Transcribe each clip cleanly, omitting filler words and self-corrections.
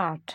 8।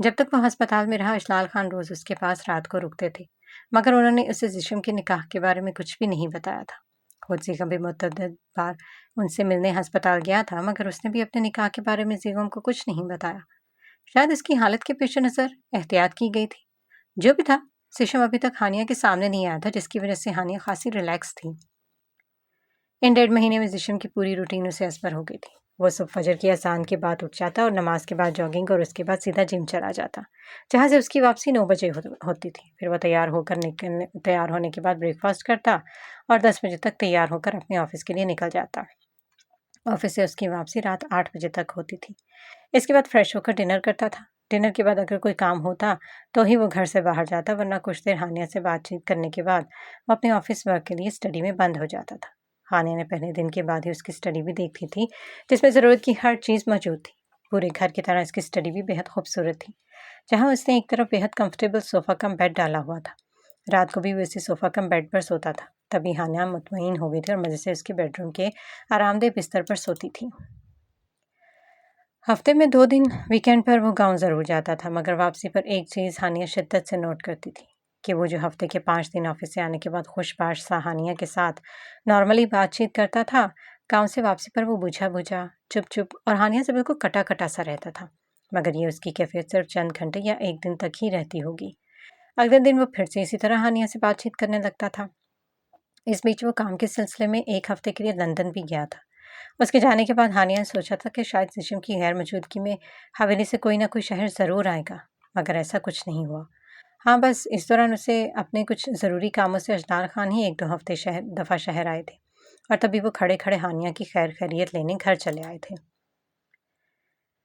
جب تک وہ ہسپتال میں رہا اجلال خان روز اس کے پاس رات کو رکتے تھے، مگر انہوں نے اسے زشم کے نکاح کے بارے میں کچھ بھی نہیں بتایا تھا۔ خود زیغم بھی متعدد بار ان سے ملنے ہسپتال گیا تھا، مگر اس نے بھی اپنے نکاح کے بارے میں زیغم کو کچھ نہیں بتایا۔ شاید اس کی حالت کے پیش نظر احتیاط کی گئی تھی۔ جو بھی تھا، زشم ابھی تک ہانیہ کے سامنے نہیں آیا تھا، جس کی وجہ سے ہانیہ خاصی ریلیکس تھی۔ ان 1.5 مہینے میں زشم کی پوری روٹین اسے ازبر ہو گئی تھی۔ وہ صبح فجر کی اذان کے بعد اٹھ جاتا اور نماز کے بعد جاگنگ اور اس کے بعد سیدھا جم چلا جاتا، جہاں سے اس کی واپسی 9 بجے ہوتی تھی۔ پھر وہ تیار ہونے کے بعد بریک فاسٹ کرتا اور 10 بجے تک تیار ہو کر اپنے آفس کے لیے نکل جاتا۔ آفس سے اس کی واپسی رات 8 بجے تک ہوتی تھی۔ اس کے بعد فریش ہو کر ڈنر کرتا تھا۔ ڈنر کے بعد اگر کوئی کام ہوتا تو ہی وہ گھر سے باہر جاتا، ورنہ کچھ دیر ہانیہ سے بات چیت کرنے کے بعد وہ اپنے آفس ورک کے لیے اسٹڈی میں بند ہو جاتا تھا۔ ہانیہ نے پہلے دن کے بعد ہی اس کی اسٹڈی بھی دیکھ لی تھی، جس میں ضرورت کی ہر چیز موجود تھی۔ پورے گھر کی طرح اس کی اسٹڈی بھی بہت خوبصورت تھی، جہاں اس نے ایک طرف بہت کمفرٹیبل صوفہ کم بیڈ ڈالا ہوا تھا۔ رات کو بھی وہ اسی صوفہ کم بیڈ پر سوتا تھا۔ تبھی ہانیہ مطمئن ہو گئی تھی اور مزے سے اس کے بیڈ روم کے آرام دہ بستر پر سوتی تھی۔ ہفتے میں 2 دن ویکینڈ پر وہ گاؤں ضرور جاتا تھا، مگر واپسی پر ایک چیز ہانیہ شدت سے نوٹ کرتی تھی کہ وہ جو ہفتے کے 5 دن آفس سے آنے کے بعد خوش باش سا ہانیہ کے ساتھ نارملی بات چیت کرتا تھا، گاؤں سے واپسی پر وہ بجھا بجھا، چپ چپ اور ہانیہ سے بالکل کٹا کٹا سا رہتا تھا۔ مگر یہ اس کی کیفیت صرف چند گھنٹے یا ایک دن تک ہی رہتی ہوگی۔ اگلے دن وہ پھر سے اسی طرح ہانیہ سے بات چیت کرنے لگتا تھا۔ اس بیچ وہ کام کے سلسلے میں ایک ہفتے کے لیے لندن بھی گیا تھا۔ اس کے جانے کے بعد ہانیہ نے سوچا تھا کہ شاید زشم کی غیر موجودگی میں حویلی سے کوئی نہ کوئی شہر ضرور آئے گا، مگر ایسا کچھ نہیں ہوا۔ ہاں، بس اس دوران اسے اپنے کچھ ضروری کاموں سے اجلال خان ہی 1-2 دفعہ شہر آئے تھے، اور تبھی وہ کھڑے کھڑے ہانیہ کی خیر خیریت لینے گھر چلے آئے تھے۔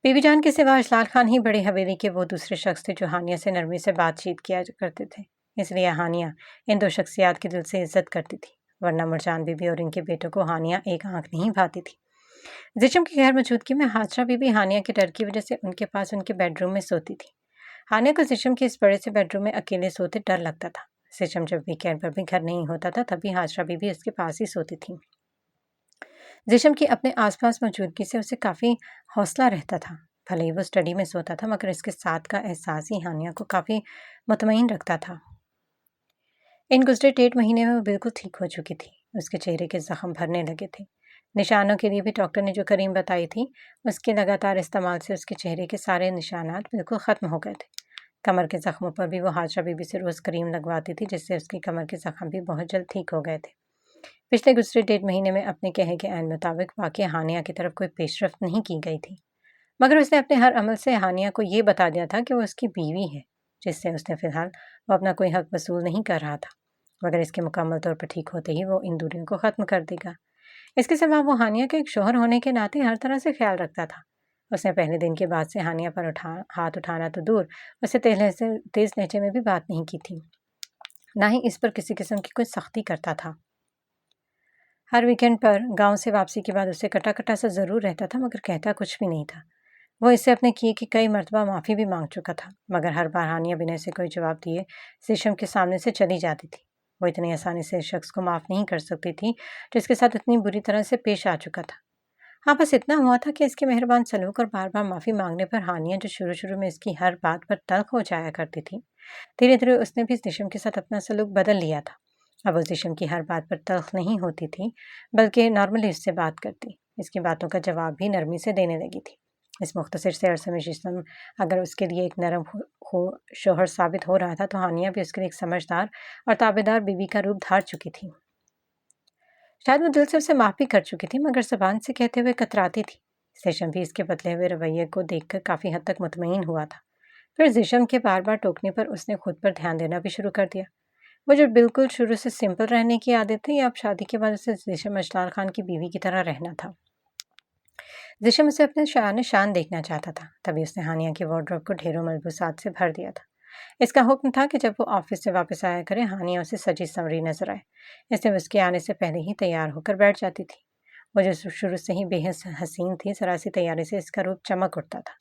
بی بی جان کے سوا اجلال خان ہی بڑے حویلی کے وہ دوسرے شخص تھے جو ہانیہ سے نرمی سے بات چیت کیا کرتے تھے۔ اس لیے ہانیہ ان 2 شخصیات کی دل سے عزت کرتی تھی، ورنہ مرجان بی بی اور ان کے بیٹوں کو ہانیہ ایک آنکھ نہیں بھاتی تھی۔ زشم کی غیر موجودگی میں حاجرہ بی بی ہانیہ کے ڈر کی وجہ سے ان کے پاس ان کے بیڈ روم میں سوتی تھی۔ ہانیہ کو زشم کے اس بڑے سے بیڈ روم میں اکیلے سوتے ڈر لگتا تھا۔ زشم جب ویکینڈ پر بھی گھر نہیں ہوتا تھا، تبھی حاجرہ بی بی اس کے پاس ہی سوتی تھی۔ زشم کی اپنے آس پاس موجودگی سے اسے کافی حوصلہ رہتا تھا۔ بھلے ہی وہ اسٹڈی میں سوتا تھا، مگر اس کے ساتھ کا احساس ہی ہانیہ کو کافی مطمئن رکھتا تھا۔ ان گزرے 1.5 مہینے میں وہ بالکل ٹھیک ہو چکی تھی۔ اس کے چہرے کے زخم بھرنے لگے تھے۔ نشانوں کے لیے بھی ڈاکٹر نے جو کریم بتائی تھی، اس کے لگاتار استعمال سے اس کے چہرے کے سارے نشانات بالکل ختم ہو گئے تھے۔ کمر کے زخموں پر بھی وہ حاجرہ بی بی سے روز کریم لگواتی تھی، جس سے اس کی کمر کے زخم بھی بہت جلد ٹھیک ہو گئے تھے۔ پچھلے گزرے 1.5 مہینے میں اپنے کہے کے عین مطابق واقعہ ہانیہ کی طرف کوئی پیش رفت نہیں کی گئی تھی، مگر اس نے اپنے ہر عمل سے ہانیہ کو یہ بتا دیا تھا کہ وہ اس کی بیوی ہے، جس سے اس نے فی الحال وہ اپنا کوئی حق وصول نہیں کر رہا تھا، مگر اس کے مکمل طور پر ٹھیک ہوتے ہی وہ ان دوریوں کو ختم کر دے گا۔ اس کے سوا وہ ہانیہ کے ایک شوہر ہونے کے ناطے ہر طرح سے خیال رکھتا تھا۔ اس نے پہلے دن کے بعد سے ہانیہ پر ہاتھ اٹھانا تو دور، اسے تیز لہجے میں بھی بات نہیں کی تھی، نہ ہی اس پر کسی قسم کی کوئی سختی کرتا تھا۔ ہر ویکینڈ پر گاؤں سے واپسی کے بعد اسے کٹا کٹا سا ضرور رہتا تھا، مگر کہتا کچھ بھی نہیں تھا۔ وہ اس سے اپنے کیے کہ کئی مرتبہ معافی بھی مانگ چکا تھا، مگر ہر بار ہانیہ بنا سے کوئی جواب دیے زشم کے سامنے سے چلی جاتی تھی۔ وہ اتنی آسانی سے اس شخص کو معاف نہیں کر سکتی تھی جو اس کے ساتھ اتنی بری طرح سے پیش آ چکا تھا۔ ہاں، بس اتنا ہوا تھا کہ اس کے مہربان سلوک اور بار بار معافی مانگنے پر ہانیہ جو شروع میں اس کی ہر بات پر تلخ ہو جایا کرتی تھی، دھیرے دھیرے اس نے بھی زشم کے ساتھ اپنا سلوک بدل لیا تھا۔ اب وہ زشم کی ہر بات پر تلخ نہیں ہوتی تھی، بلکہ نارملی اس سے بات کرتی، اس کی باتوں کا جواب بھی نرمی سے دینے لگی تھی۔ اس مختصر سے عرصے میں جسم اگر اس کے لیے ایک نرم شوہر ثابت ہو رہا تھا، تو ہانیہ بھی اس کے لیے ایک سمجھدار اور تابعدار بیوی کا روپ دھار چکی تھی۔ شاید وہ دل سے اسے معاف بھی کر چکی تھی، مگر زبان سے کہتے ہوئے کتراتی تھی۔ زشم بھی اس کے بدلے ہوئے رویے کو دیکھ کر کافی حد تک مطمئن ہوا تھا۔ پھر زشم کے بار بار ٹوکنے پر اس نے خود پر دھیان دینا بھی شروع کر دیا۔ وہ جو بالکل شروع سے سمپل رہنے کی عادت تھی، اب شادی کے بعد اسے زشم اجلال خان کی بیوی کی طرح رہنا تھا۔ زشم اسے اپنے شان شان دیکھنا چاہتا تھا، تبھی اس نے ہانیہ کے وارڈروب کو ڈھیروں ملبوسات سے بھر دیا تھا۔ اس کا حکم تھا کہ جب وہ آفس سے واپس آیا کرے، ہانیہ اسے سجی سنوری نظر آئے، اس لیے اس کے آنے سے پہلے ہی تیار ہو کر بیٹھ جاتی تھی۔ وہ جو شروع سے ہی بے حد حسین تھی، ذرا سی تیاری سے اس کا روپ چمک اٹھتا تھا،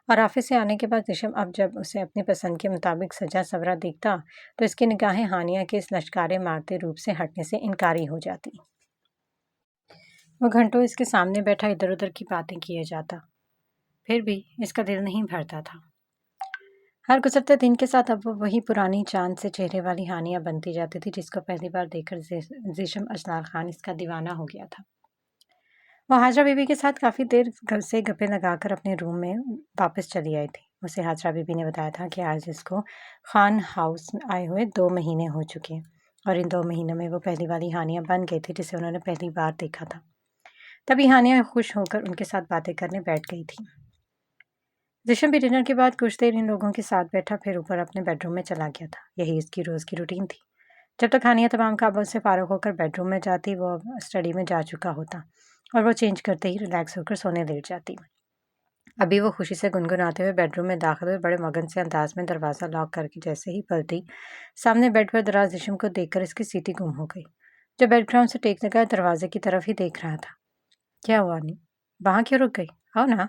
اور آفس سے آنے کے بعد زشم اب جب اسے اپنی پسند کے مطابق سجا سورا دیکھتا تو اس کی نگاہیں ہانیہ کے اس لشکارے مارتے روپ سے ہٹنے سے انکاری ہو جاتی۔ وہ گھنٹوں اس کے سامنے بیٹھا ادھر ادھر کی باتیں کیے جاتا، پھر بھی اس کا دل نہیں بھرتا تھا۔ ہر گزرتے دن کے ساتھ اب وہ وہی پرانی چاند سے چہرے والی ہانیہ بنتی جاتی تھی جس کو پہلی بار دیکھ کر زیشم اجلال خان اس کا دیوانہ ہو گیا تھا۔ وہ حاجرہ بی بی کے ساتھ کافی دیر گھر سے گپے لگا کر اپنے روم میں واپس چلی آئی تھی۔ اسے حاجرہ بی بی نے بتایا تھا کہ آج اس کو خان ہاؤس آئے ہوئے 2 مہینے ہو چکے ہیں اور ان 2 مہینوں میں وہ پہلی والی ہانیہ بن گئی تھی جسے انہوں نے پہلی بار دیکھا تھا۔ تبھی ہانیہ خوش ہو کر ان کے ساتھ باتیں کرنے بیٹھ گئی تھی۔ زیشم بھی ڈنر کے بعد کچھ دیر ان لوگوں کے ساتھ بیٹھا پھر اوپر اپنے بیڈ روم میں چلا گیا تھا۔ یہی اس کی روز کی روٹین تھی۔ جب تک ہانیہ تمام کاموں سے فارغ ہو کر بیڈ روم میں جاتی وہ اب اسٹڈی میں جا چکا ہوتا اور وہ چینج کرتے ہی ریلیکس ہو کر سونے لیٹ جاتی۔ ابھی وہ خوشی سے گنگناتے ہوئے بیڈ روم میں داخل ہوئے بڑے مگن سے انداز میں دروازہ لاک کر کے جیسے ہی پلٹی سامنے بیڈ پر دراز زیشم کو دیکھ کر اس کی سیٹی گم ہو گئی۔ جو بیڈ گراؤنڈ سے ٹیک لگا دروازے کی طرف ہی دیکھ رہا تھا۔ کیا ہوا نہیں؟ وہاں کیوں رک گئی؟ آؤ نا۔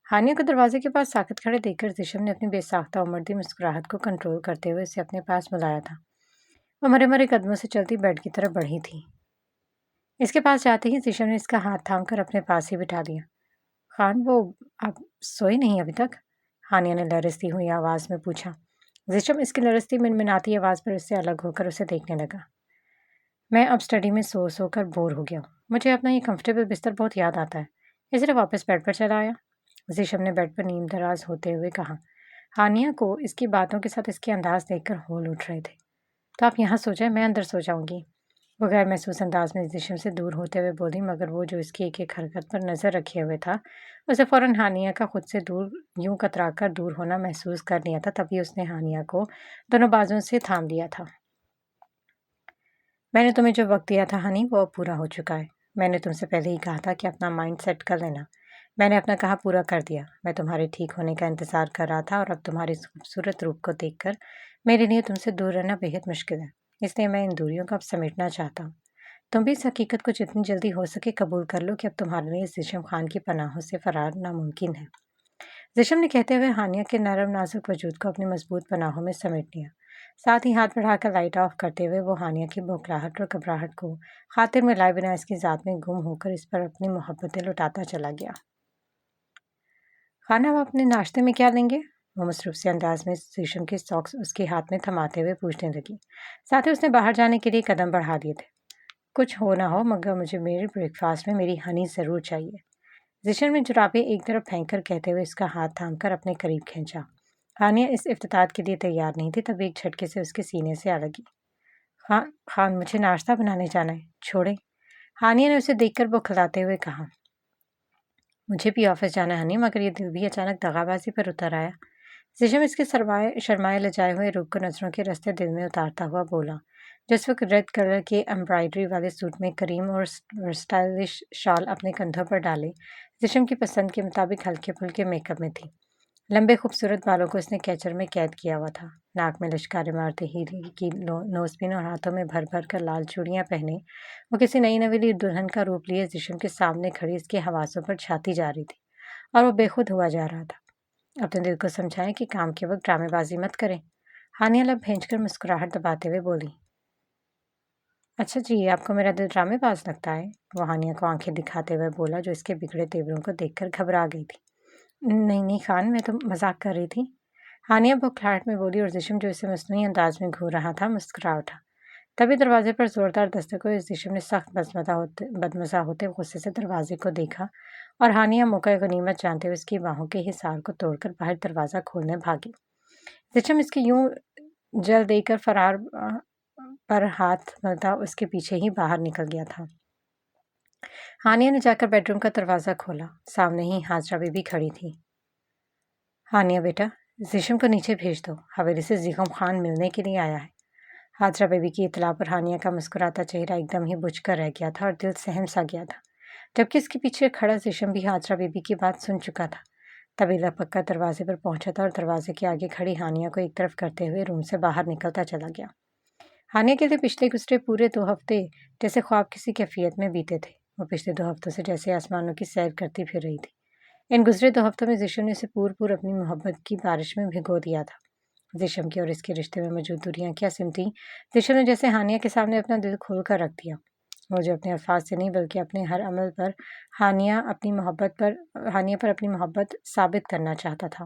ہانیہ کو دروازے کے پاس ساکت کھڑے دیکھ کر زیشم نے اپنی بے ساختہ امردی مسکراہٹ کو کنٹرول کرتے ہوئے اسے اپنے پاس بلایا تھا۔ وہ مرے مرے قدموں سے چلتی بیڈ کی طرف بڑھی تھی۔ اس کے پاس جاتے ہی زیشم نے اس کا ہاتھ تھام کر اپنے پاس ہی بٹھا لیا۔ خان وہ آپ سوئی نہیں ابھی تک؟ ہانیہ نے لرزتی ہوئی آواز میں پوچھا۔ زیشم اس کی لرزتی منمناتی آواز پر اس سے الگ ہو کر اسے دیکھنے لگا۔ میں اب اسٹڈی میں سو سو کر بور ہو گیا ہوں۔ مجھے اپنا یہ کمفرٹیبل بستر بہت یاد آتا ہے، اس لیے واپس بیڈ پر چلا آیا۔ زیشم نے بیڈ پر نیم دراز ہوتے ہوئے کہا۔ ہانیہ کو اس کی باتوں کے ساتھ اس کے انداز دیکھ کر ہول اٹھ رہے تھے۔ تو آپ یہاں سو جائیں، میں اندر سو جاؤں گی۔ وہ غیر محسوس انداز میں زیشم سے دور ہوتے ہوئے بولی مگر وہ جو اس کی ایک ایک حرکت پر نظر رکھے ہوئے تھا اسے فوراً ہانیہ کا خود سے دور یوں کترا کر دور ہونا محسوس کر لیا تھا۔ تبھی اس نے ہانیہ کو دونوں بازوؤں سے تھام لیا تھا۔ میں نے تمہیں جو وقت دیا تھا ہنی وہ اب پورا ہو چکا ہے۔ میں نے تم سے پہلے ہی کہا تھا کہ اپنا مائنڈ سیٹ کر لینا۔ میں نے اپنا کہا پورا کر دیا۔ میں تمہارے ٹھیک ہونے کا انتظار کر رہا تھا اور اب تمہاری خوبصورت روپ کو دیکھ کر میرے لیے تم سے دور رہنا بےحد مشکل ہے، اس لیے میں ان دوریوں کو اب سمیٹنا چاہتا ہوں۔ تم بھی اس حقیقت کو جتنی جلدی ہو سکے قبول کر لو کہ اب تمہارے لیے زیشم خان کی پناہوں سے فرار ناممکن ہے۔ زیشم نے کہتے ہوئے ہانیہ کے نرم نازک وجود کو اپنی مضبوط پناہوں میں سمیٹ لیا۔ ساتھ ہی ہاتھ بڑھا کر لائٹ آف کرتے ہوئے وہ ہانیہ کی بوکھلاہٹ اور گھبراہٹ کو خاطر میں لائے بنا اس کی ذات میں گم ہو کر اس پر اپنی محبتیں لٹاتا چلا گیا۔ خانہ آپ اپنے ناشتے میں کیا لیں گے؟ وہ مصروف سے انداز میں زیشم کے ساکس اس کے ہاتھ میں تھماتے ہوئے پوچھنے لگی۔ ساتھ ہی اس نے باہر جانے کے لیے قدم بڑھا دیے تھے۔ کچھ ہو نہ ہو مگر مجھے میرے بریک فاسٹ میں میری ہنی ضرور چاہیے۔ زیشم نے جرابیں ایک طرف پھینک کر کہتے ہوئے اس کا ہاتھ تھام کر اپنے قریب کھینچا۔ ہانیہ اس افتتاح کے لیے تیار نہیں تھی تب ایک جھٹکے سے اس کے سینے سے آ لگی۔ خان مجھے ناشتہ بنانے جانا ہے، چھوڑیں۔ ہانیہ نے اسے دیکھ کر بوکھلاتے ہوئے کہا۔ مجھے بھی آفس جانا ہے ہنی مگر یہ دل بھی اچانک دغا بازی پر اتر آیا۔ زیشم اس کے شرمائے لجائے ہوئے روپ کو نظروں کے رستے دل میں اتارتا ہوا بولا، جو اس وقت ریڈ کلر کے امبرائڈری والے سوٹ میں کریم اور اسٹائلش شال اپنے کندھوں پر ڈالے زیشم کی پسند کے مطابق ہلکے پھلکے میک اپ میں تھی۔ لمبے خوبصورت بالوں کو اس نے کیچر میں قید کیا ہوا تھا۔ ناک میں لشکارے مارتے ہیرے کی نوز پن اور ہاتھوں میں بھر بھر کر لال چوڑیاں پہنے وہ کسی نئی نویلی دلہن کا روپ لیے زیشم کے سامنے کھڑی اس کے حواسوں پر چھاتی جا رہی تھی اور وہ بے خود ہوا جا رہا تھا۔ اپنے دل کو سمجھائیں کہ کام کے وقت ڈرامے بازی مت کریں۔ ہانیہ لب بھینچ کر مسکراہٹ دباتے ہوئے بولی۔ اچھا جی، آپ کو میرا دل ڈرامے باز لگتا ہے؟ وہ ہانیہ کو آنکھیں دکھاتے ہوئے بولا جو اس کے بگڑے تیوروں کو دیکھ کر گھبرا گئی تھی۔ نہیں خان، میں تو مذاق کر رہی تھی، ہانیہ بوکھلاہٹ میں بولی اور زیشم جو اسے مصنوعی انداز میں گھور رہا تھا مسکرا اٹھا۔ تبھی دروازے پر زوردار دستک ہوئے زیشم نے سخت بدمزہ ہوتے غصے سے دروازے کو دیکھا اور ہانیہ موقع غنیمت جانتے ہوئے اس کی باہوں کے حصار کو توڑ کر باہر دروازہ کھولنے بھاگی۔ زیشم اس کے یوں جل دے کر فرار پر ہاتھ ملتا اس کے پیچھے ہی باہر نکل گیا تھا۔ ہانیہ نے جا کر بیڈ روم کا دروازہ کھولا۔ سامنے ہی حاجرہ بی بی کھڑی تھی۔ ہانیہ بیٹا، زیشم کو نیچے بھیج دو، حویلی سے زیشم خان ملنے کے لیے آیا ہے۔ حاجرہ بی بی کی اطلاع پر ہانیہ کا مسکراتا چہرہ ایک دم ہی بجھ کر رہ گیا تھا اور دل سہم سا گیا تھا، جبکہ اس کے پیچھے کھڑا زیشم بھی حاجرہ بی بی کی بات سن چکا تھا۔ تبھی لپک کر دروازے پر پہنچا تھا اور دروازے کے آگے کھڑی ہانیہ کو ایک طرف کرتے ہوئے روم سے باہر نکلتا چلا گیا۔ ہانیہ کے لیے پچھلے گزرے پورے 2 ہفتے جیسے خواب کسی کیفیت میں بیتے تھے۔ وہ پچھلے 2 ہفتوں سے جیسے آسمانوں کی سیر کرتی پھر رہی تھی۔ ان گزرے 2 ہفتوں میں زیشم نے اسے پور اپنی محبت کی بارش میں بھگو دیا تھا۔ زیشم کی اور اس کے رشتے میں موجود دوریاں کیا سمٹیں، زیشم نے جیسے ہانیہ کے سامنے اپنا دل کھول کر رکھ دیا۔ وہ جو اپنے الفاظ سے نہیں بلکہ اپنے ہر عمل پر ہانیہ پر اپنی محبت ثابت کرنا چاہتا تھا۔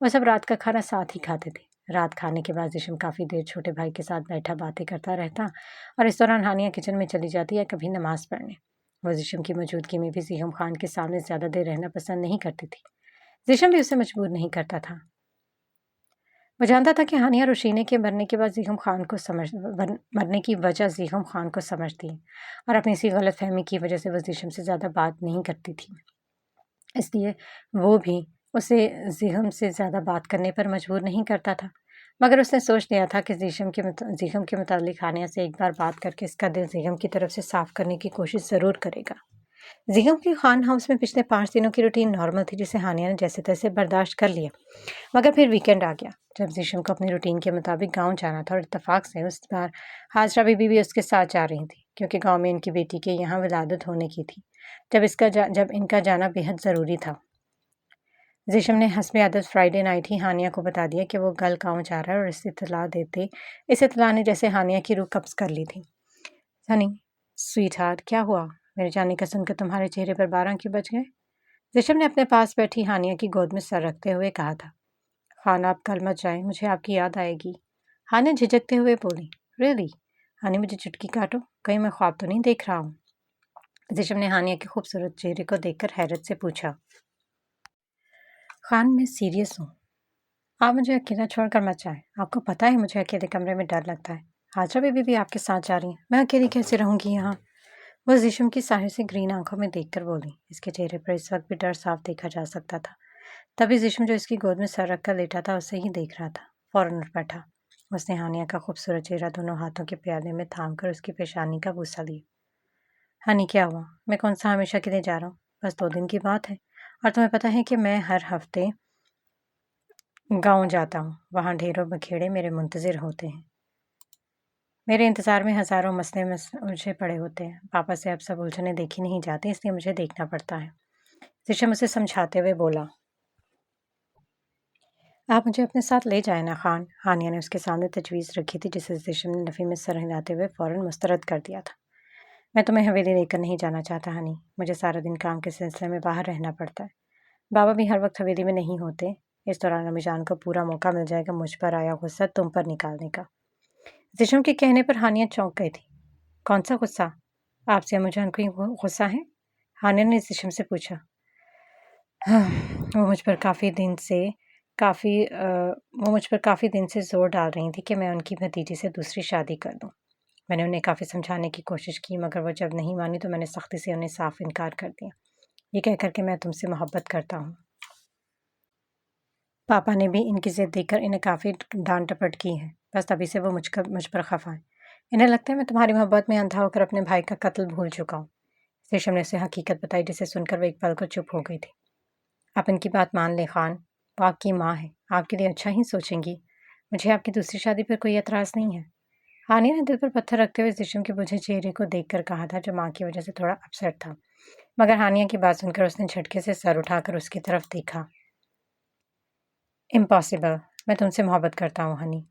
وہ سب رات کا کھانا ساتھ ہی کھاتے تھے۔ رات کھانے کے بعد زیشم کافی دیر چھوٹے بھائی کے ساتھ بیٹھا باتیں کرتا رہتا اور اس دوران ہانیہ کچن میں چلی جاتی یا کبھی نماز پڑھنے۔ وہ زیشم کی موجودگی میں بھی زیغم خان کے سامنے زیادہ دیر رہنا پسند نہیں کرتی تھی۔ زیشم بھی اسے مجبور نہیں کرتا تھا۔ وہ جانتا تھا کہ ہانیہ روشینے کے مرنے کے بعد مرنے کی وجہ زیغم خان کو سمجھتی ہے اور اپنی اسی غلط فہمی کی وجہ سے وہ زیشم سے زیادہ بات نہیں کرتی تھی۔ اس لیے وہ بھی اسے زیغم سے زیادہ بات کرنے پر مجبور نہیں کرتا تھا، مگر اس نے سوچ لیا تھا کہ زیغم کے متعلق ہانیہ سے ایک بار بات کر کے اس کا دل زیغم کی طرف سے صاف کرنے کی کوشش ضرور کرے گا۔ زیغم کی خان ہاؤس میں پچھلے 5 دنوں کی روٹین نارمل تھی جسے ہانیہ نے جیسے تیسے برداشت کر لیا، مگر پھر ویکینڈ آ گیا جب زیشم کو اپنی روٹین کے مطابق گاؤں جانا تھا، اور اتفاق سے اس بار ہاجرہ بی بی بھی اس کے ساتھ جا رہی تھی کیونکہ گاؤں میں ان کی بیٹی کے یہاں ولادت ہونے کی تھی، جب ان کا جانا بےحد ضروری تھا۔ زیشم نے حسب عادت فرائیڈے نائٹ ہی ہانیہ کو بتا دیا کہ وہ کل گاؤں جا رہا ہے، اور اس اطلاع نے جیسے ہانیہ کی روح قبض کر لی تھی۔ ہنی سویٹ ہارٹ، کیا ہوا؟ میرے جانے کا سن کر تمہارے چہرے پر 12 کیوں بج گئے؟ زیشم نے اپنے پاس بیٹھی ہانیہ کی گود میں سر رکھتے ہوئے کہا تھا۔ خان آپ کل مت جائیں، مجھے آپ کی یاد آئے گی۔ ہانیہ جھجکتے ہوئے بولی، ریئلی؟ ہانی مجھے چٹکی کاٹو، کہیں میں خواب تو نہیں دیکھ رہا ہوں؟ زیشم نے ہانیہ کے خوبصورت چہرے کو دیکھ کر حیرت سے پوچھا۔ خان میں سیریس ہوں، آپ مجھے اکیلا چھوڑ کر مت جائیں، آپ کو پتہ ہے مجھے اکیلے کمرے میں ڈر لگتا ہے۔ ہاجرہ بی بی بھی آپ کے ساتھ جا رہی ہیں، میں اکیلی کیسے رہوں گی یہاں؟ وہ زیشم کی ظاہر سے گرین آنکھوں میں دیکھ کر بولی۔ اس کے چہرے پر اس وقت بھی ڈر صاف دیکھا جا سکتا تھا۔ تبھی زیشم جو اس کی گود میں سر رکھ کر لیٹا تھا اسے ہی دیکھ رہا تھا، فوراً اٹھ بیٹھا۔ اس نے ہانیہ کا خوبصورت چہرہ دونوں ہاتھوں کے پیالے میں تھام کر اس کی پیشانی کا بوسہ لیا۔ ہنی کیا ہوا؟ میں کون سا ہمیشہ کے لیے جا رہا ہوں، بس 2 دن کی بات ہے، اور تمہیں پتہ ہے کہ میں ہر ہفتے گاؤں جاتا ہوں، وہاں ڈھیروں بکھیڑے میرے منتظر ہوتے ہیں۔ میرے انتظار میں ہزاروں مسئلے الجھے پڑے ہوتے ہیں، پاپا سے اب سب الجھنیں دیکھی نہیں جاتی، اس لیے مجھے دیکھنا پڑتا ہے۔ زیشم اسے سمجھاتے ہوئے بولا۔ آپ مجھے اپنے ساتھ لے جائیں نا خان، ہانیہ نے اس کے سامنے تجویز رکھی تھی جسے زیشم نے نفی میں سر ہلاتے ہوئے فوراً مسترد کر دیا تھا۔ میں تمہیں حویلی لے کر نہیں جانا چاہتا ہنی، مجھے سارا دن کام کے سلسلے میں باہر رہنا پڑتا ہے۔ بابا بھی ہر وقت حویلی میں نہیں ہوتے، اس دوران امی جان کو پورا موقع مل جائے گا مجھ پر آیا غصہ تم پر نکالنے کا۔ زیشم کے کہنے پر ہانیہ چونک گئی تھی۔ کون سا غصہ؟ آپ سے امی جان کو غصہ ہے؟ ہانیہ نے زیشم سے پوچھا۔ وہ مجھ پر کافی دن سے زور ڈال رہی تھی کہ میں ان کی بھتیجی سے دوسری شادی کر دوں۔ میں نے انہیں کافی سمجھانے کی کوشش کی، مگر وہ جب نہیں مانی تو میں نے سختی سے انہیں صاف انکار کر دیا، یہ کہہ کر کہ میں تم سے محبت کرتا ہوں۔ پاپا نے بھی ان کی ضد دیکھ کر انہیں کافی ڈانٹ ٹپٹ کی ہے، بس تبھی سے وہ مجھ پر خفا ہیں۔ انہیں لگتا ہے میں تمہاری محبت میں اندھا ہو کر اپنے بھائی کا قتل بھول چکا ہوں۔ زیشم نے اسے حقیقت بتائی جسے سن کر وہ ایک پل کو چپ ہو گئی تھی۔ آپ ان کی بات مان لیں خان، وہ آپ کی ماں ہے، آپ کے لیے اچھا ہی سوچیں گی، مجھے آپ کی دوسری شادی پر کوئی اعتراض نہیں ہے۔ ہانیہ نے دل پر پتھر رکھتے ہوئے زیشم کے بجھے چہرے کو دیکھ کر کہا تھا، جو ماں کی وجہ سے تھوڑا اپسیٹ تھا، مگر ہانیہ کی بات سن کر اس نے جھٹکے سے سر اٹھا کر اس کی طرف دیکھا۔ امپاسبل، میں تم سے محبت کرتا ہوں ہنی،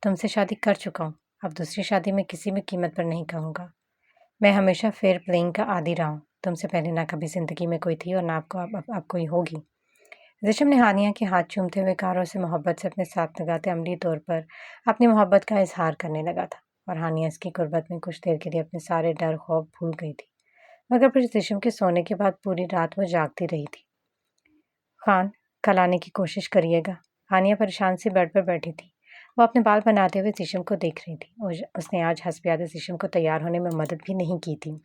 تم سے شادی کر چکا ہوں، اب دوسری شادی میں کسی بھی قیمت پر نہیں کروں گا۔ میں ہمیشہ فیئر پلینگ کا عادی رہا ہوں، تم سے پہلے نہ کبھی زندگی میں کوئی تھی اور نہ آپ کو اب کوئی ہوگی۔ زیشم نے ہانیہ کے ہاتھ چومتے ہوئے کہا اور اسے محبت سے اپنے ساتھ لگاتے عملی طور پر اپنی محبت کا اظہار کرنے لگا تھا، اور ہانیہ اس کی قربت میں کچھ دیر کے لیے اپنے سارے ڈر خوف بھول گئی تھی، مگر پھر زیشم کے سونے کے بعد پوری رات وہ جاگتی رہی تھی۔ خان، کل آنے کی کوشش کریے گا۔ ہانیہ پریشان سی بیڈ پر بیٹھی تھی، وہ اپنے بال بناتے ہوئے زیشم کو دیکھ رہی تھی، اور اس نے آج حسب عادت زیشم کو تیار ہونے میں مدد بھی نہیں کی تھی۔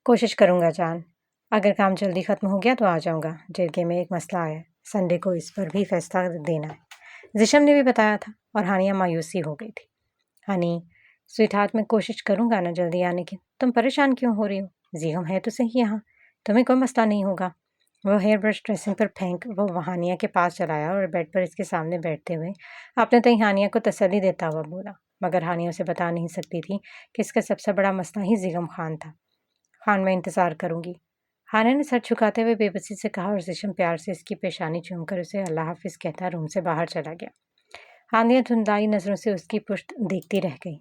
کوشش کروں گا جان، اگر کام جلدی ختم ہو گیا تو آ جاؤں گا، جرگے میں ایک مسئلہ آیا ہے، سنڈے کو اس پر بھی فیصلہ دینا ہے، زیشم نے بھی بتایا تھا، اور ہانیہ مایوسی ہو گئی تھی۔ ہنی سویٹ ہارٹ، میں کوشش کروں گا نا جلدی آنے کی، تم پریشان کیوں ہو رہی ہو؟ زیغم ہے تو صحیح یہاں، تمہیں کوئی مسئلہ نہیں ہوگا۔ وہ ہیئر برش ڈریسنگ پر پھینک وہ ہانیہ کے پاس چلایا اور بیڈ پر اس کے سامنے بیٹھتے ہوئے اپنے تئیں ہانیہ کو تسلی دیتا ہوا بولا، مگر ہانیہ اسے بتا نہیں سکتی تھی کہ اس کا سب سے بڑا مسئلہ ہی زیغم خان تھا۔ خان، میں انتظار کروں گی، ہانیہ نے سر جھکاتے ہوئے بے بسی سے کہا، اور زیشم پیار سے اس کی پیشانی چوم کر اسے اللہ حافظ کہتا روم سے باہر چلا گیا۔ ہانیہ دھندلائی نظروں سے اس کی پشت دیکھتی رہ گئی۔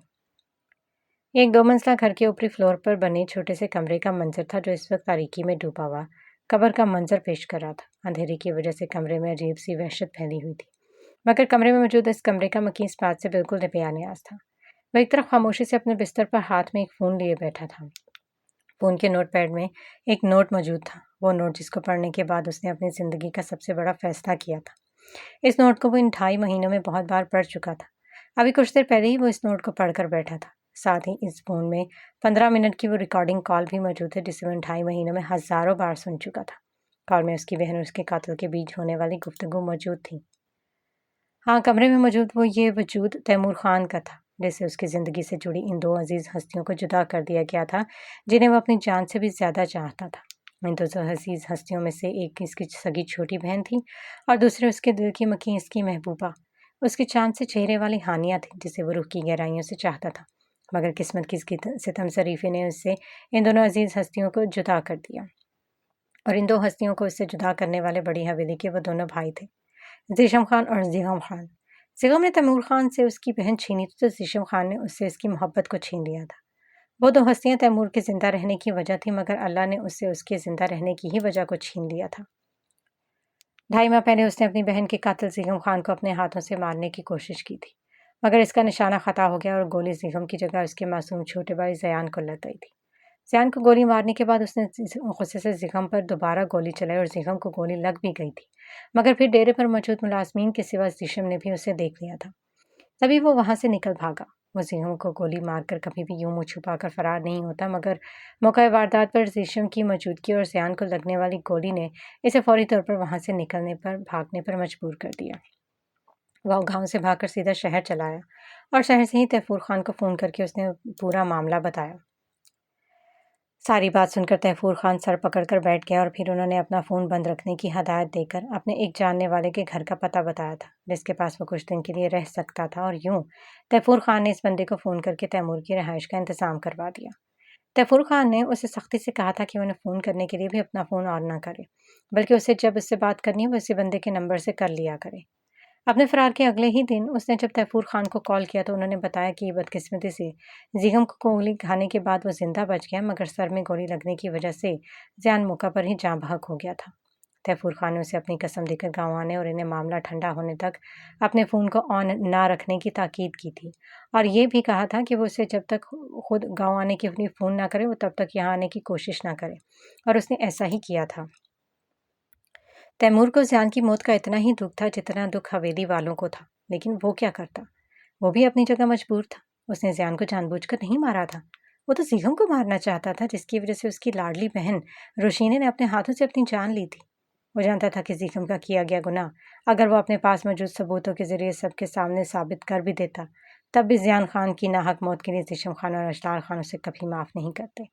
ایک 2 منزلہ گھر کے اوپری فلور پر بنے چھوٹے سے کمرے کا منظر تھا جو اس وقت تاریکی میں ڈوبا ہوا قبر کا منظر پیش کر رہا تھا۔ اندھیرے کی وجہ سے کمرے میں عجیب سی وحشت پھیلی ہوئی تھی، مگر کمرے میں موجود اس کمرے کا مکین اس بات سے بالکل بے نیاز تھا۔ وہ ایک طرف خاموشی سے اپنے بستر پر ہاتھ میں ایک فون لیے بیٹھا تھا۔ فون کے نوٹ پیڈ میں ایک نوٹ موجود تھا، وہ نوٹ جس کو پڑھنے کے بعد اس نے اپنی زندگی کا سب سے بڑا فیصلہ کیا تھا۔ اس نوٹ کو وہ ان 2.5 مہینوں میں بہت بار پڑھ چکا تھا۔ ابھی کچھ دیر پہلے ہی وہ اس نوٹ کو پڑھ کر بیٹھا تھا۔ ساتھ ہی اس فون میں 15 منٹ کی وہ ریکارڈنگ کال بھی موجود ہے جسے وہ ان 2.5 مہینوں میں ہزاروں بار سن چکا تھا۔ کال میں اس کی بہن اور اس کے قاتل کے بیچ ہونے والی گفتگو موجود تھی۔ ہاں، کمرے میں موجود وہ یہ وجود تیمور خان کا تھا، جسے اس کی زندگی سے جڑی ان 2 عزیز ہستیوں کو جدا کر دیا گیا تھا جنہیں وہ اپنی جان سے بھی زیادہ چاہتا تھا۔ ان 2 عزیز ہستیوں میں سے ایک اس کی سگی چھوٹی بہن تھی اور دوسرے اس کے دل کی مکین اس کی محبوبہ، اس کی چاند سے چہرے والی ہانیہ تھی جسے وہ روح کی گہرائیوں سے چاہتا تھا۔ مگر قسمت کی ستم ظریفی نے اس سے ان دونوں عزیز ہستیوں کو جدا کر دیا، اور ان 2 ہستیوں کو اس سے جدا کرنے والے بڑی حویلی کے وہ دونوں بھائی تھے، زیشم خان اور زیغم خان۔ زیغم نے تیمور خان سے اس کی بہن چھینی تھی تو زیشم خان نے اس سے اس کی محبت کو چھین لیا تھا۔ وہ 2 ہستیاں تیمور کے زندہ رہنے کی وجہ تھی، مگر اللہ نے اس سے اس کے زندہ رہنے کی ہی وجہ کو چھین لیا تھا۔ 2.5 ماہ پہلے اس نے اپنی بہن کے قاتل زیغم خان کو اپنے ہاتھوں سے مارنے کی کوشش کی تھی، مگر اس کا نشانہ خطا ہو گیا اور گولی زیغم کی جگہ اس کے معصوم چھوٹے بھائی زیان کو لگ گئی تھی۔ زیان کو گولی مارنے کے بعد اس نے غصے سے زیغم پر دوبارہ گولی چلائی اور زیغم کو گولی لگ بھی گئی تھی، مگر پھر ڈیرے پر موجود ملازمین کے سوا زیشم نے بھی اسے دیکھ لیا تھا، تبھی وہ وہاں سے نکل بھاگا۔ وہ زیغم کو گولی مار کر کبھی بھی یوں منہ چھپا کر فرار نہیں ہوتا، مگر موقع واردات پر زیشم کی موجودگی اور زیان کو لگنے والی گولی نے اسے فوری طور پر وہاں سے بھاگنے پر مجبور کر دیا۔ وہ گاؤں سے بھاگ کر سیدھا شہر چلا آیا اور شہر سے ہی تیفور خان کو فون کر کے اس نے پورا معاملہ بتایا۔ ساری بات سن کر تیفور خان سر پکڑ کر بیٹھ گیا اور پھر انہوں نے اپنا فون بند رکھنے کی ہدایت دے کر اپنے ایک جاننے والے کے گھر کا پتہ بتایا تھا جس کے پاس وہ کچھ دن کے لیے رہ سکتا تھا، اور یوں تیفور خان نے اس بندے کو فون کر کے تیمور کی رہائش کا انتظام کروا دیا۔ تیفور خان نے اسے سختی سے کہا تھا کہ انہیں فون کرنے کے لیے بھی اپنا فون آن نہ کرے، بلکہ اسے جب اس سے بات کرنی وہ اسی بندے کے نمبر سے کر لیا کرے۔ اپنے فرار کے اگلے ہی دن اس نے جب تیفور خان کو کال کیا تو انہوں نے بتایا کہ بدقسمتی سے زیغم کو گولی کھانے کے بعد وہ زندہ بچ گیا، مگر سر میں گولی لگنے کی وجہ سے زیان موقع پر ہی جاں بحق ہو گیا تھا۔ تیفور خان نے اسے اپنی قسم دے کر گاؤں آنے اور انہیں معاملہ ٹھنڈا ہونے تک اپنے فون کو آن نہ رکھنے کی تاکید کی تھی، اور یہ بھی کہا تھا کہ وہ اسے جب تک خود گاؤں آنے کی اپنی فون نہ کرے وہ تب تک یہاں آنے کی کوشش نہ کرے، اور اس نے ایسا ہی کیا تھا۔ تیمور کو زیان کی موت کا اتنا ہی دکھ تھا جتنا دکھ حویلی والوں کو تھا، لیکن وہ کیا کرتا؟ وہ بھی اپنی جگہ مجبور تھا۔ اس نے زیان کو جان بوجھ کر نہیں مارا تھا، وہ تو زیغم کو مارنا چاہتا تھا جس کی وجہ سے اس کی لاڈلی بہن روشینے نے اپنے ہاتھوں سے اپنی جان لی تھی۔ وہ جانتا تھا کہ زیغم کا کیا گیا گناہ اگر وہ اپنے پاس موجود ثبوتوں کے ذریعے سب کے سامنے ثابت کر بھی دیتا، تب بھی زیان خان کی ناحق موت کے لیے زیشم خان اور اشتار خان اسے کبھی معاف نہیں کرتے۔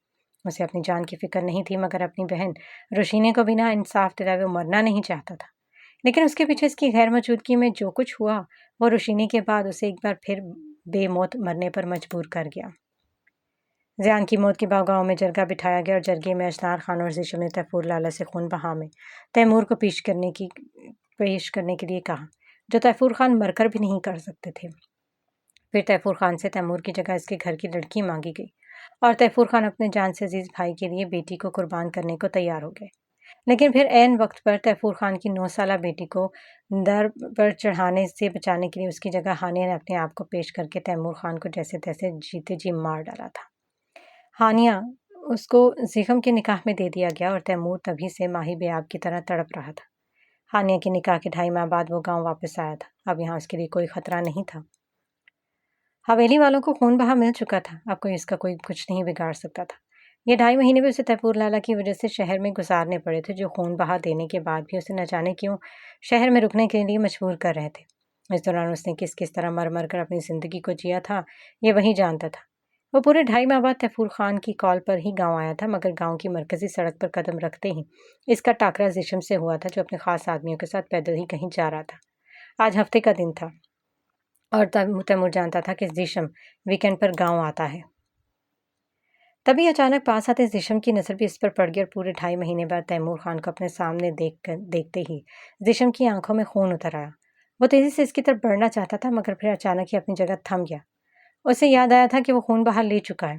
اسے اپنی جان کی فکر نہیں تھی، مگر اپنی بہن روشینے کو بنا انصاف دلائے وہ مرنا نہیں چاہتا تھا۔ لیکن اس کے پیچھے اس کی غیر موجودگی میں جو کچھ ہوا وہ روشینی کے بعد اسے ایک بار پھر بے موت مرنے پر مجبور کر گیا۔ زیان کی موت کے بعد گاؤں میں جرگہ بٹھایا گیا اور جرگے میں اشنار خان اور زیشم نے تیفور لالہ سے خون بہا میں تیمور کو پیش کرنے کے لیے کہا، جو تیفور خان مر کر بھی نہیں کر سکتے تھے۔ پھر تیفور خان سے تیمور کی جگہ اس کے گھر کی لڑکی مانگی گئی اور تیفور خان اپنے جان سے عزیز بھائی کے لیے بیٹی کو قربان کرنے کو تیار ہو گئے۔ لیکن پھر عین وقت پر تیفور خان کی 9 سالہ بیٹی کو در پر چڑھانے سے بچانے کے لیے اس کی جگہ ہانیہ نے اپنے آپ کو پیش کر کے تیمور خان کو جیسے تیسے جیتے جی مار ڈالا تھا۔ ہانیہ اس کو زیغم کے نکاح میں دے دیا گیا اور تیمور تبھی سے ماہی بیاب کی طرح تڑپ رہا تھا۔ ہانیہ کے نکاح کے 2.5 ماہ بعد وہ گاؤں واپس آیا تھا۔ اب یہاں اس کے لیے کوئی خطرہ نہیں تھا۔ حویلی والوں کو خون بہا مل چکا تھا، اب کوئی اس کا کوئی کچھ نہیں بگاڑ سکتا تھا۔ یہ 2.5 مہینے بھی اسے تیفور لالہ کی وجہ سے شہر میں گزارنے پڑے تھے، جو خون بہا دینے کے بعد بھی اسے نہ جانے کیوں شہر میں رکنے کے لیے مجبور کر رہے تھے۔ اس دوران اس نے کس طرح مر مر کر اپنی زندگی کو جیا تھا یہ وہی جانتا تھا۔ وہ پورے 2.5 ماہ بعد تیفور خان کی کال پر ہی گاؤں آیا تھا، مگر گاؤں کی مرکزی سڑک پر قدم رکھتے ہی اس کا ٹاکرا زیشم سے ہوا تھا، جو اپنے خاص آدمیوں کے ساتھ پیدل ہی کہیں جا رہا تھا۔ آج ہفتے کا دن تھا اور تیمور جانتا تھا کہ زیشم ویکینڈ پر گاؤں آتا ہے۔ تبھی اچانک پاس آتے زیشم کی نظر بھی اس پر پڑ گئی اور پورے 2.5 مہینے بعد تیمور خان کو اپنے سامنے دیکھتے ہی زیشم کی آنکھوں میں خون اتر آیا۔ وہ تیزی سے اس کی طرف بڑھنا چاہتا تھا، مگر پھر اچانک ہی اپنی جگہ تھم گیا۔ اسے یاد آیا تھا کہ وہ خون بہا لے چکا ہے۔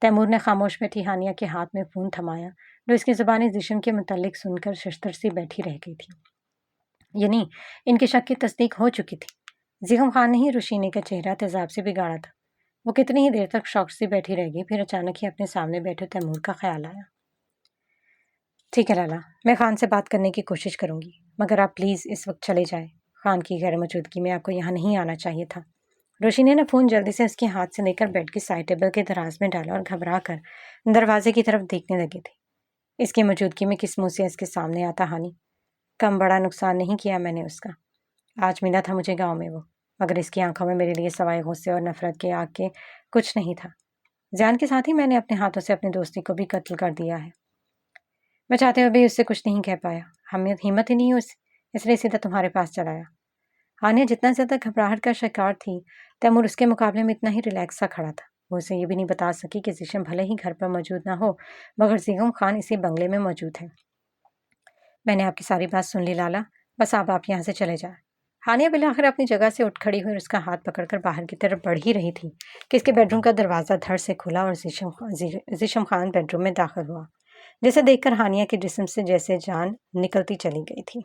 تیمور نے خاموش بیٹھی ہانیہ کے ہاتھ میں فون تھمایا، جو اس کی زبانی زیشم کے متعلق سن کر ششتر سی بیٹھی رہ گئی تھی۔ یعنی ان کے شک کی تصدیق ہو چکی تھی۔ زیغم خان نے ہی روشینی کا چہرہ تیزاب سے بگاڑا تھا۔ وہ کتنی ہی دیر تک شوق سے بیٹھی رہ گئی، پھر اچانک ہی اپنے سامنے بیٹھے تیمور کا خیال آیا۔ ٹھیک ہے لالا، میں خان سے بات کرنے کی کوشش کروں گی، مگر آپ پلیز اس وقت چلے جائیں۔ خان کی غیر موجودگی میں آپ کو یہاں نہیں آنا چاہیے تھا۔ روشنی نے فون جلدی سے اس کے ہاتھ سے لے کر بیڈ کی سائڈ ٹیبل کے دراز میں ڈالا اور گھبرا کر دروازے کی طرف دیکھنے لگی تھی۔ اس کی موجودگی میں کس منہ سے اس کے سامنے آتا ہانی؟ کم بڑا نقصان نہیں کیا میں نے اس کا۔ آج ملا تھا مجھے گاؤں میں وہ، مگر اس کی آنکھوں میں میرے لیے سوائے غصے اور نفرت کے آگ کے کچھ نہیں تھا۔ جان کے ساتھ ہی میں نے اپنے ہاتھوں سے اپنی دوستی کو بھی قتل کر دیا ہے۔ میں چاہتے ہوئے بھی اس سے کچھ نہیں کہہ پایا، ہمت ہی نہیں اس لیے سیدھا تمہارے پاس چلایا۔ ہانیہ جتنا زیادہ گھبراہٹ کا شکار تھی، تیمور اس کے مقابلے میں اتنا ہی ریلیکس سا کھڑا تھا۔ وہ اسے یہ بھی نہیں بتا سکی کہ زیشم بھلے ہی گھر پر موجود نہ ہو، مگر زیغم خان اسی بنگلے میں موجود ہے۔ میں نے آپ کی ساری بات سن لی لالا، بس آپ یہاں سے چلے جائیں۔ ہانیہ بالآخر اپنی جگہ سے اٹھ کھڑی ہوئی اور اس کا ہاتھ پکڑ کر باہر کی طرف بڑھ ہی رہی تھی کہ اس کے بیڈ روم کا دروازہ دھڑ سے کھلا اور زیشم خان بیڈ روم میں داخل ہوا، جسے دیکھ کر ہانیہ کے جسم سے جیسے جان نکلتی چلی گئی تھی۔